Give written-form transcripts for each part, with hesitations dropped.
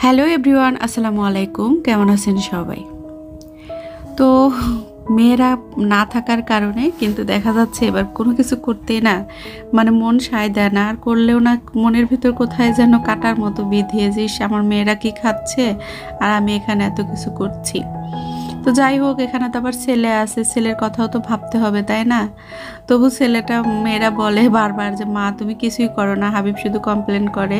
Hello everyone, আসসালামু আলাইকুম। কেমন আছেন সবাই? তো মেয়েরা না থাকার কারণে কিন্তু দেখা যাচ্ছে এবার কোনো কিছু করতেই না মন সায় দেয় না, আর করলেও না মনের ভিতর কোথায় যেন কাটার মতো বিঁধিয়ে যে আমার মেয়েরা কি খাচ্ছে আর আমি এখানে এত কিছু করছি। তো যাই হোক, এখানে তো আবার ছেলে আছে, ছেলের কথাও তো ভাবতে হবে, তাই না? তবু ছেলেটা, মেয়েরা বলে বারবার যে মা তুমি কিছুই করো না, হাবিব শুধু কমপ্লেন করে।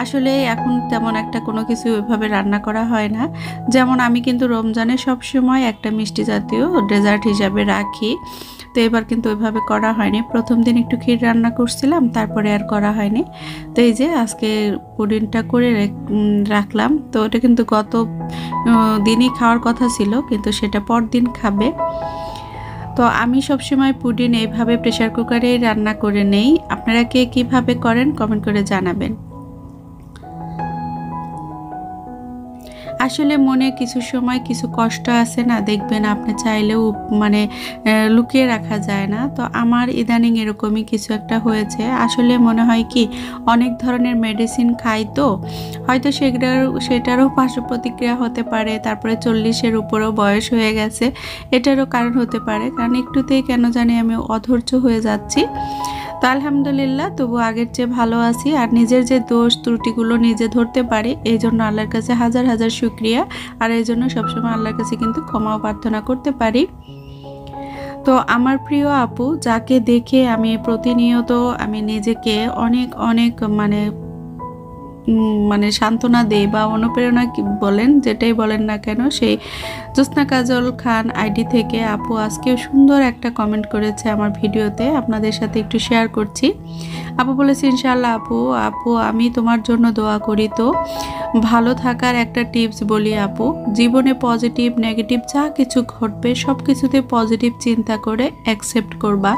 আসলে এখন তেমন একটা কোনো কিছু ওইভাবে রান্না করা হয় না। যেমন আমি কিন্তু রমজানে সবসময় একটা মিষ্টি জাতীয় ডেজার্ট হিসাবে রাখি, তো এবার কিন্তু ওইভাবে করা হয়নি। প্রথম দিন একটু ক্ষীর রান্না করছিলাম, তারপরে আর করা হয়নি। তো এই যে আজকে পুডিংটা করে রাখলাম। তো ওটা কিন্তু গত দিনই খাওয়ার কথা ছিল, কিন্তু সেটা পরদিন খাবে। তো আমি সবসময় পুডিং এইভাবে প্রেসার কুকারে রান্না করে নেই। আপনারা কে কীভাবে করেন কমেন্ট করে জানাবেন। আসলে মনে কিছু সময় কিছু কষ্ট আছে না, দেখবেন আপনি চাইলেও লুকিয়ে রাখা যায় না। তো আমার ইদানিং এরকমই কিছু একটা হয়েছে। আসলে মনে হয় কি, অনেক ধরনের মেডিসিন খাই, তো হয়তো সেটারও পার্শ্ব প্রতিক্রিয়া হতে পারে। তারপরে 40-এর উপরেও বয়স হয়ে গেছে, এটারও কারণ হতে পারে। কারণ একটুতেই কেন জানি আমি অধৈর্য হয়ে যাচ্ছি। তো আলহামদুলিল্লাহ, তবু আগের চেয়ে ভালো আছি। আর নিজের যে দোষ ত্রুটিগুলো নিজে ধরতে পারি, এই জন্য আল্লাহর কাছে হাজার হাজার শুকরিয়া। আর এই জন্য সবসময় আল্লাহর কাছে কিন্তু ক্ষমাও প্রার্থনা করতে পারি। তো আমার প্রিয় আপু, যাকে দেখে আমি প্রতিনিয়ত আমি নিজেকে অনেক অনেক সান্ত্বনা দেই বা অনুপ্রেরণা বলেন, যেটাই বলেন না কেন, সেই জ্যোৎস্না কাজল খান আইডি থেকে আপু আজকেও সুন্দর একটা কমেন্ট করেছে আমার ভিডিওতে, আপনাদের সাথে একটু শেয়ার করছি। আপু বলেছে, ইনশাআল্লাহ আপু আমি তোমার জন্য দোয়া করি। তো ভালো থাকার একটা টিপস বলি আপু, জীবনে পজিটিভ নেগেটিভ যা কিছু ঘটবে সব কিছুতে পজিটিভ চিন্তা করে অ্যাকসেপ্ট করবা।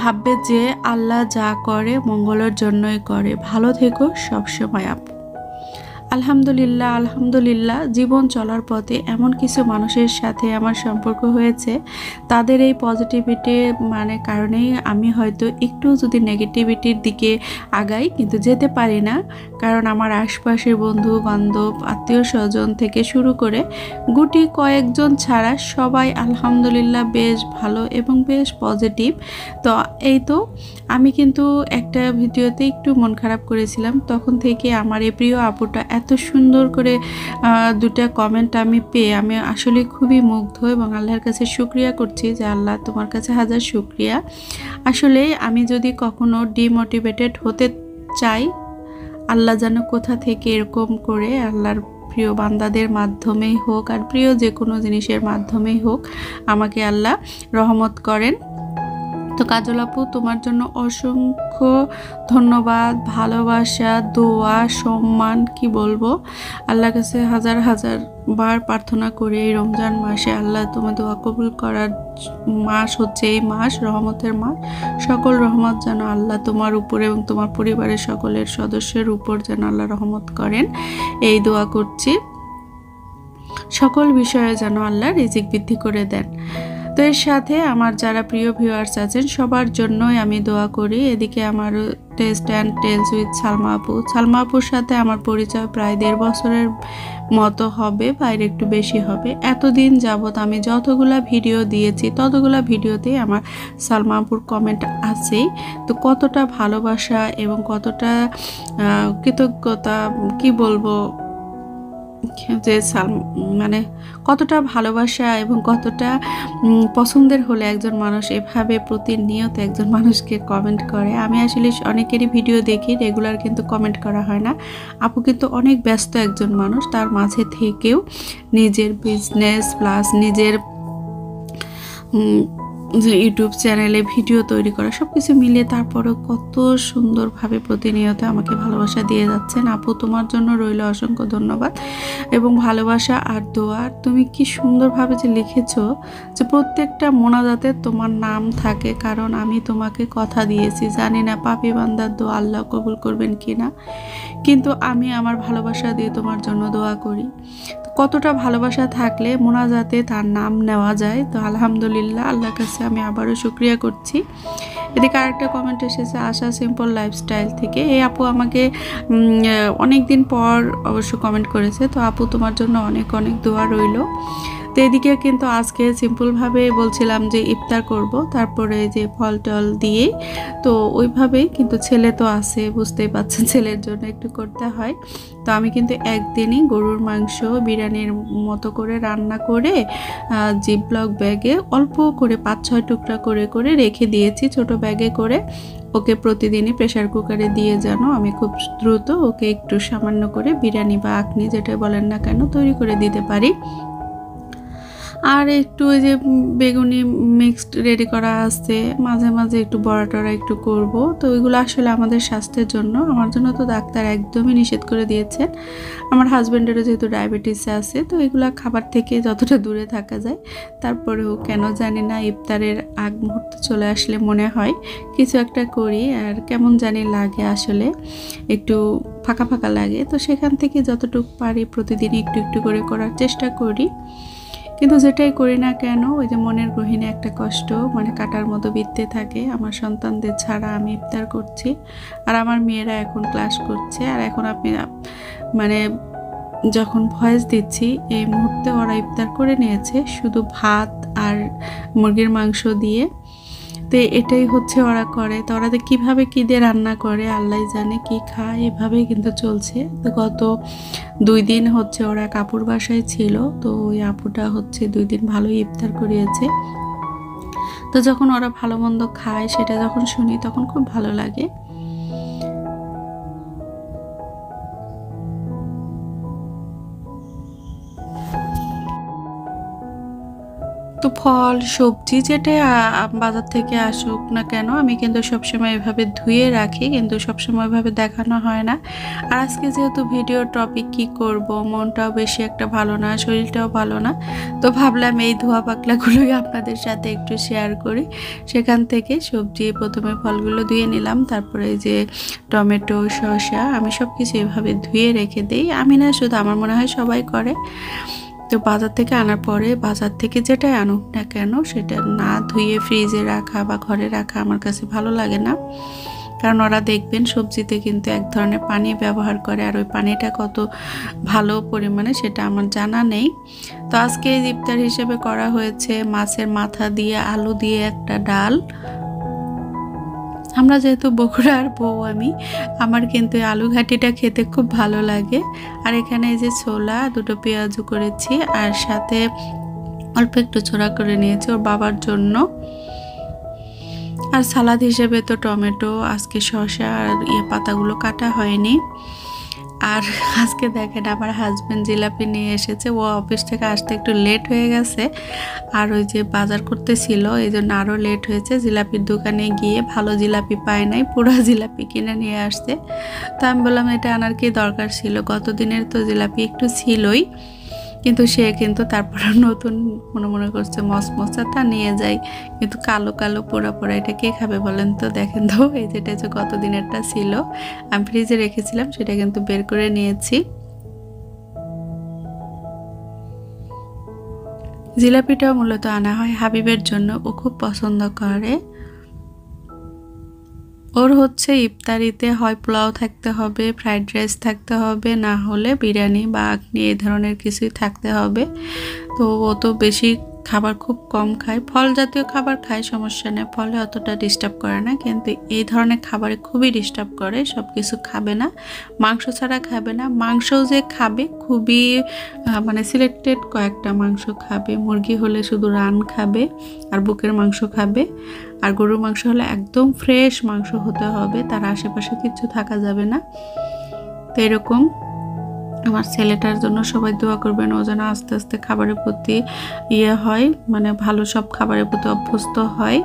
ভাববে যে আল্লাহ যা করে মঙ্গলের জন্যই করে। ভালো থেকো সবসময় আপু। আলহামদুলিল্লাহ আলহামদুলিল্লাহ, জীবন চলার পথে এমন কিছু মানুষের সাথে আমার সম্পর্ক হয়েছে, তাদের এই পজিটিভিটি কারণেই আমি হয়তো একটু যদি নেগেটিভিটির দিকে আগাই, কিন্তু যেতে পারি না। কারণ আমার আশপাশের বন্ধু বান্ধব আত্মীয় স্বজন থেকে শুরু করে গুটি কয়েকজন ছাড়া সবাই আলহামদুলিল্লাহ বেশ ভালো এবং বেশ পজিটিভ। তো এই তো আমি কিন্তু একটা ভিডিওতে একটু মন খারাপ করেছিলাম, তখন থেকে আমার এই প্রিয় আপুটা এত সুন্দর করে দুটা কমেন্ট আমি পেয়ে আমি আসলে খুবই মুগ্ধ এবং আল্লাহর কাছে শুকরিয়া করছি যে আল্লাহ তোমার কাছে হাজার শুকরিয়া। আসলে আমি যদি কখনো ডিমোটিভেটেড হতে চাই, আল্লাহ যেন কোথা থেকে এরকম করে আল্লাহর প্রিয় বান্দাদের মাধ্যমেই হোক আর প্রিয় যে কোনো জিনিসের মাধ্যমেই হোক আমাকে আল্লাহ রহমত করেন। তো কাজল আপু, তোমার জন্য অসংখ্য ধন্যবাদ, ভালোবাসা, দোয়া, সম্মান, কি বলবো। আল্লাহর কাছে হাজার হাজার বার প্রার্থনা করি এই রমজান মাসে আল্লাহ তোমার দোয়া কবুল করার মাস হচ্ছে এই মাস, রহমতের মাস। সকল রহমত যেন আল্লাহ তোমার উপর এবং তোমার পরিবারের সকলের সদস্যের উপর যেন আল্লাহ রহমত করেন, এই দোয়া করছি। সকল বিষয়ে যেন আল্লাহ রিজিক বৃদ্ধি করে দেন। তো এর সাথে আমার যারা প্রিয় ভিউয়ার্স আছেন সবার জন্যই আমি দোয়া করি। এদিকে আমার taste and tales with Salma আপুর সাথে আমার পরিচয় প্রায় 1.5 বছরের মতো হবে, বাইরে একটু বেশি হবে। এতদিন যাবৎ আমি যতগুলা ভিডিও দিয়েছি ততগুলা ভিডিওতেই আমার সালমা আপুর কমেন্ট আছেই। তো কতটা ভালোবাসা এবং কতটা কৃতজ্ঞতা, কি বলবো, যে কতটা ভালোবাসা এবং কতটা পছন্দের হলে একজন মানুষ এভাবে প্রতিনিয়ত একজন মানুষকে কমেন্ট করে। আমি আসলে অনেকেরই ভিডিও দেখি, রেগুলার কিন্তু কমেন্ট করা হয় না। আপু কিন্তু অনেক ব্যস্ত একজন মানুষ, তার মাঝে থেকেও নিজের বিজনেস প্লাস নিজের যে ইউটিউব চ্যানেলে ভিডিও তৈরি করা সব কিছু মিলিয়ে তারপরেও কত সুন্দরভাবে প্রতিনিয়ত আমাকে ভালোবাসা দিয়ে যাচ্ছেন। আপু তোমার জন্য রইল অসংখ্য ধন্যবাদ এবং ভালোবাসা আর দোয়া। তুমি কি সুন্দরভাবে যে লিখেছো যে প্রত্যেকটা মোনাজাতে তোমার নাম থাকে, কারণ আমি তোমাকে কথা দিয়েছি, জানি না পাপী বান্দার দোয়া আল্লাহ কবুল করবেন কিনা, কিন্তু আমি আমার ভালোবাসা দিয়ে তোমার জন্য দোয়া করি। কতটা ভালোবাসা থাকলে মোনাজাতে তার নাম নেওয়া যায়। তো আলহামদুলিল্লাহ, আল্লাহর কাছে আমি আবারও শুকরিয়া করছি। এদিকে আরেকটা কমেন্ট এসেছে আশা সিম্পল লাইফস্টাইল থেকে। এই আপু আমাকে অনেক দিন পর অবশ্য কমেন্ট করেছে, তো আপু তোমার জন্য অনেক অনেক দোয়া রইল। তো এদিকে কিন্তু আজকে সিম্পলভাবে বলছিলাম যে ইফতার করব, তারপরে যে ফল টল দিয়ে, তো ওইভাবেই কিন্তু ছেলে তো আছে, বুঝতেই পারছেন ছেলের জন্য একটু করতে হয়। তো আমি কিন্তু একদিনই গরুর মাংস বিরিয়ানির মতো করে রান্না করে জিপলক ব্যাগে অল্প করে 5-6 টুকরা করে করে রেখে দিয়েছি ছোট ব্যাগে করে। ওকে প্রতিদিনই প্রেসার কুকারে দিয়ে যেন আমি খুব দ্রুত ওকে একটু সামান্য করে বিরিয়ানি বা আখনি যেটা বলেন না কেন তৈরি করে দিতে পারি। আর একটু ওই যে বেগুনি মিক্সড রেডি করা আছে, মাঝে মাঝে একটু বড়া টড়া একটু করব। তো ওইগুলো আসলে আমাদের স্বাস্থ্যের জন্য, আমার জন্য তো ডাক্তার একদমই নিষেধ করে দিয়েছেন। আমার হাজব্যান্ডেরও যেহেতু ডায়াবেটিস আছে, তো এগুলো খাবার থেকে যতটা দূরে থাকা যায়। তারপরেও কেন জানি না ইফতারের আগ মুহূর্তে চলে আসলে মনে হয় কিছু একটা করি, আর কেমন জানি লাগে আসলে, একটু ফাঁকা ফাঁকা লাগে। তো সেখান থেকে যতটুকু পারি প্রতিদিন একটু একটু করে করার চেষ্টা করি। কিন্তু যেটাই করি না কেন ওই যে মনের গহীনে একটা কষ্ট মানে কাটার মতো বিঁধতে থাকে। আমার সন্তানদের ছাড়া আমি ইফতার করছি, আর আমার মেয়েরা এখন ক্লাস করছে, আর এখন আপনি মানে যখন ভয়েস দিচ্ছি এই মুহূর্তে ওরা ইফতার করে নিয়েছে শুধু ভাত আর মুরগির মাংস দিয়ে। তো এটাই হচ্ছে ওরা করে। তো ওরা কীভাবে কী দিয়ে রান্না করে আল্লাহ জানে, কি খায়, এভাবেই কিন্তু চলছে। তো গত 2 দিন হচ্ছে ওরা কাপুর বাসায় ছিল, তো ওই আপুটা হচ্ছে 2 দিন ভালোই ইফতার করিয়েছে। তো যখন ওরা ভালো মন্দ খায় সেটা যখন শুনি তখন খুব ভালো লাগে। তো ফল সবজি যেটা বাজার থেকে আসুক না কেন আমি কিন্তু সবসময় এভাবে ধুয়ে রাখি, কিন্তু সবসময় এভাবে দেখানো হয় না। আর আজকে যেহেতু ভিডিও টপিক কি করব, মনটাও বেশি একটা ভালো না, শরীরটাও ভালো না, তো ভাবলাম এই ধোয়া পাকলাগুলোই আপনাদের সাথে একটু শেয়ার করি। সেখান থেকে সবজি প্রথমে ফলগুলো ধুয়ে নিলাম, তারপরে যে টমেটো শসা আমি সব কিছু এভাবে ধুয়ে রেখে দিই। আমি না, শুধু আমার মনে হয় সবাই করে। তো বাজার থেকে আনার পরে বাজার থেকে যেটাই আনুক না কেন সেটা না ধুয়ে ফ্রিজে রাখা বা ঘরে রাখা আমার কাছে ভালো লাগে না। কারণ ওরা দেখবেন সবজিতে কিন্তু এক ধরনের পানি ব্যবহার করে, আর ওই পানিটা কত ভালো পরিমাণে সেটা আমার জানা নেই। তো আজকে ইফতার হিসেবে করা হয়েছে মাছের মাথা দিয়ে আলু দিয়ে একটা ডাল। আমরা যেহেতু বগুড়ার বউ, আমার কিন্তু আলু ঘাটিটা খেতে খুব ভালো লাগে। আর এখানে এই যে ছোলা, 2টো পেঁয়াজু করেছি, আর সাথে অল্প একটু ছোড়া করে নিয়েছি ওর বাবার জন্য। আর সালাদ হিসেবে তো টমেটো, আজকে শসা আর পাতাগুলো কাটা হয়নি। আর আজকে দেখেন আমার হাজব্যান্ড জিলাপি নিয়ে এসেছে, ও অফিস থেকে আসতে একটু লেট হয়ে গেছে, আর ওই যে বাজার করতেছিল এই জন্য আরও লেট হয়েছে। জিলাপির দোকানে গিয়ে ভালো জিলাপি পায় নাই, পুরা জিলাপি কিনে নিয়ে আসছে। তো আমি বললাম এটা আনার কি দরকার ছিল, গত দিনের তো জিলাপি একটু ছিলই। কিন্তু সে কিন্তু তারপর নতুন মনে করছে মশমশাটা নিয়ে যাই, কিন্তু কালো কালো পোড়া পোড়া এটা কে খাবে বলেন তো। দেখেন তো এই যেটা যে গত দিনেরটা ছিল আমি ফ্রিজে রেখেছিলাম সেটা কিন্তু বের করে নিয়েছি। জিলাপিটাও মূলত আনা হয় হাবিবের জন্য, ও খুব পছন্দ করে। ওর হচ্ছে ইফতারিতে হয় পোলাও থাকতে হবে, ফ্রাইড রাইস থাকতে হবে, না হলে বিরিয়ানি বা আখনি এই ধরনের কিছুই থাকতে হবে। তো ও তো বেশি খাবার খুব কম খায়, ফল জাতীয় খাবার খায় সমস্যা নেই, ফলে অতটা ডিস্টার্ব করে না, কিন্তু এই ধরনের খাবারে খুবই ডিস্টার্ব করে। সব কিছু খাবে না, মাংস ছাড়া খাবে না। মাংসও যে খাবে খুবই মানে সিলেক্টেড কয়েকটা মাংস খাবে। মুরগি হলে শুধু রান খাবে আর বুকের মাংস খাবে, আর গরুর মাংস হলে একদম ফ্রেশ মাংস হতে হবে, তার আশেপাশে কিছু থাকা যাবে না। তো এরকম আমার ছেলেটার জন্য সবাই দোয়া করবেন, ও যেন আস্তে আস্তে খাবারের প্রতি হয়, মানে ভালো সব খাবারের প্রতি অভ্যস্ত হয়।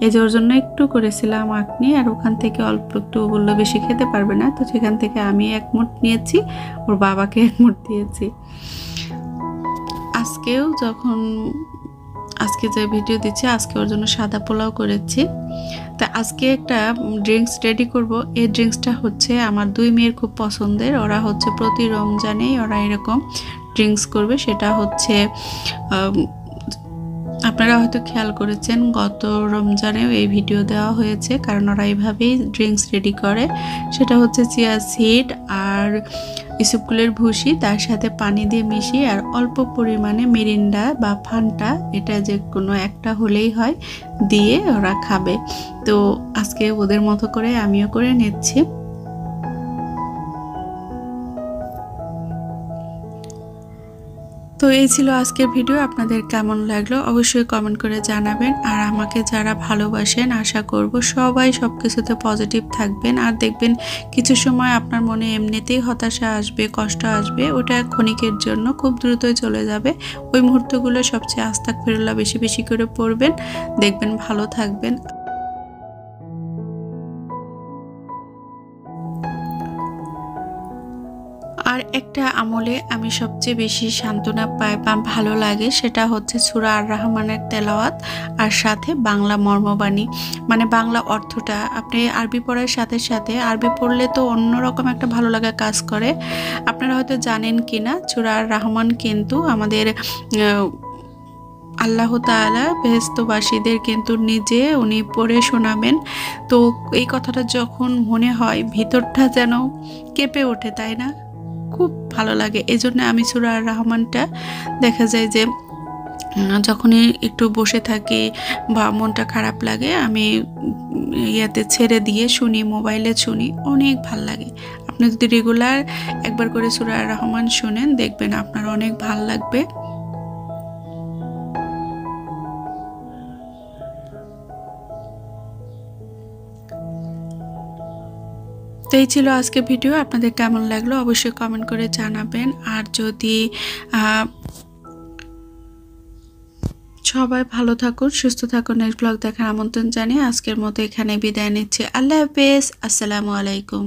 এই যে ওর জন্য একটু করেছিলাম আখনি, আর ওখান থেকে অল্প একটু বললো বেশি খেতে পারবে না, তো সেখান থেকে আমি 1 মুঠ নিয়েছি, ওর বাবাকে 1 মুঠ দিয়েছি। আজকেও আজকে যে ভিডিও দিচ্ছি আজকে ওর জন্য সাদা পোলাও করেছি। তা আজকে একটা ড্রিঙ্কস রেডি করব। এই ড্রিঙ্কসটা হচ্ছে আমার 2 মেয়ের খুব পছন্দের, ওরা হচ্ছে প্রতি রমজানেই ওরা এরকম ড্রিঙ্কস করবে। সেটা হচ্ছে আপনারা হয়তো খেয়াল করেছেন গত রমজানেও এই ভিডিও দেওয়া হয়েছে, কারণ ওরা এইভাবেই ড্রিঙ্কস রেডি করে। সেটা হচ্ছে চিয়া সিড আর ইসবগুলের ভুসি, তার সাথে পানি দিয়ে মিশিয়ে আর অল্প পরিমাণে মিরিন্ডা বা ফান্টা, এটা যে কোনো একটা হলেই হয়, দিয়ে ওরা খাবে। তো আজকে ওদের মতো করে আমিও করে নিচ্ছি। তো এই ছিল আজকের ভিডিও। আপনাদের কেমন লাগলো অবশ্যই কমেন্ট করে জানাবেন। আর আমাকে যারা ভালোবাসেন, আশা করব সবাই সব কিছুতে পজিটিভ থাকবেন। আর দেখবেন কিছু সময় আপনার মনে এমনিতেই হতাশা আসবে, কষ্ট আসবে, ওটা ক্ষণিকের জন্য, খুব দ্রুতই চলে যাবে। ওই মুহূর্তগুলো সবচেয়ে আস্তাগফিরুল্লাহ বেশি বেশি করে পড়বেন, দেখবেন ভালো থাকবেন। আর একটা আমলে আমি সবচেয়ে বেশি সান্ত্বনা পাই বা ভালো লাগে, সেটা হচ্ছে সূরা আর রহমানের তেলাওয়াত আর সাথে বাংলা মর্মবাণী, মানে বাংলা অর্থটা। আপনি আরবি পড়ার সাথে সাথে আরবি পড়লে তো অন্যরকম একটা ভালো লাগা কাজ করে। আপনারা হয়তো জানেন কিনা, সূরা আর রহমান কিন্তু আমাদের আল্লাহ তাআলা বেহেশতবাসীদের কিন্তু নিজে উনি পড়ে শোনাবেন। তো এই কথাটা যখন মনে হয় ভিতরটা যেন কেঁপে ওঠে, তাই না? খুব ভালো লাগে। এজন্য আমি সূরা আর রহমানটা দেখা যায় যে যখনই একটু বসে থাকি বা মনটা খারাপ লাগে, আমি ইয়াতে ছেড়ে দিয়ে শুনি, মোবাইলে শুনি, অনেক ভাল লাগে। আপনি যদি রেগুলার একবার করে সূরা আর রহমান শুনেন, দেখবেন আপনার অনেক ভাল লাগবে। তো এই ছিল আজকে ভিডিও। আপনাদের কেমন লাগলো অবশ্যই কমেন্ট করে জানাবেন। আর যদি সবাই ভালো থাকুন, সুস্থ থাকুন, নেক্সট ব্লগ দেখার আমন্ত্রণ জানিয়ে আজকের মতো এখানে বিদায় নিচ্ছি। আল্লাহ হাফেজ, আসসালামু আলাইকুম।